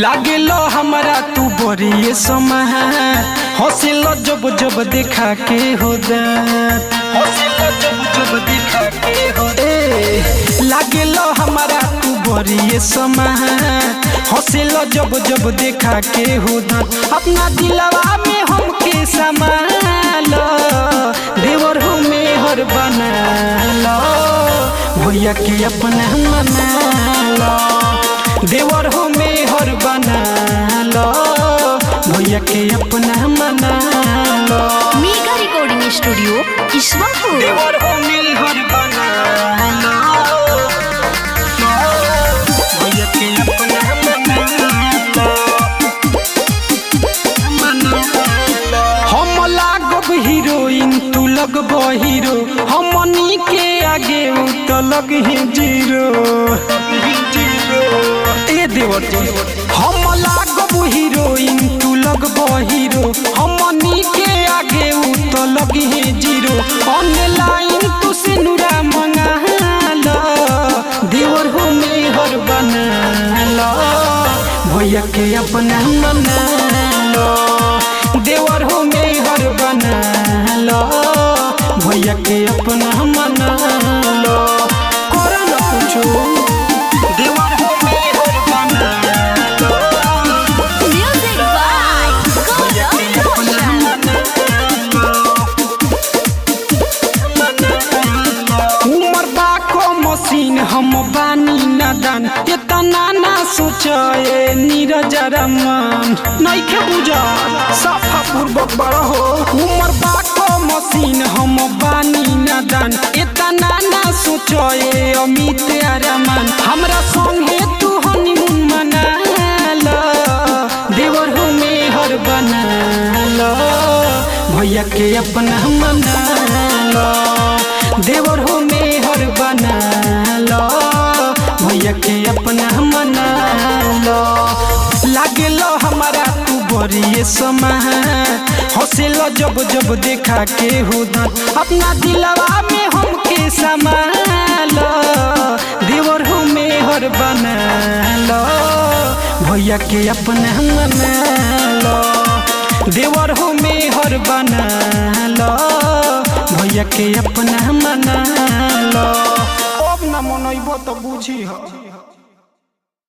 लागेलो हमारा तू बड़ी समय हौसलो जब जब देखा के हो दांत हौसलो जब जब देखा के हो लागेलो हमारा तू बड़ी समय हौसलो जब जब देखा के हो दांत अपना दिलवा में हमके संभालो देवर हो मेहर बना लो भैया के अपना मना लो देवर हो मेहर बना लो भैया के अपना मना लो। Mega recording studio Ishwarpur. देवर हो मेहर बना लो भैया के अपना मना लो। हम लागब हीरोइन तू लगब हीरो हमनी के आगे उ तो लग ही जीरो देवर हम लागब हीरोइन तू लगब हीरो हमनी के आगे उ तो लगी है जीरो ऑनलाइन तू सिनुरा मंगा लो देवर हो मेहर बना लो भैया के अपना मना लो देवर हो मेहर बना लो भैया के अपना मना लो करो न पूछो देवर हो मेहर बना लो म्यूजिक बाय उमर बाको मशीन हम बानी नादान इतना ना सोचे नीरज रमन नइखे बुझा साफा पूर्वक बड़ा हो उमर बाको मशीन हम बानी नादान इतना ना सोचे अमित रमन हमरा संगे तू हनीमून मना लो देवर हो मेहर बना लो भैया के अपना मना लो देवर हो मेहर बना लो भैया के अपना मना लो लागेलो हमारा तू बड़ी समय हौसलो जब जब देखा के हो दांत अपना दिलवा में हमके संभालो देवर हो मेहर बना लो भैया के अपना मना लो देवर हो मेहर बना लो भैया के अपना मना लो अब न मनइबो तो बुझी हो।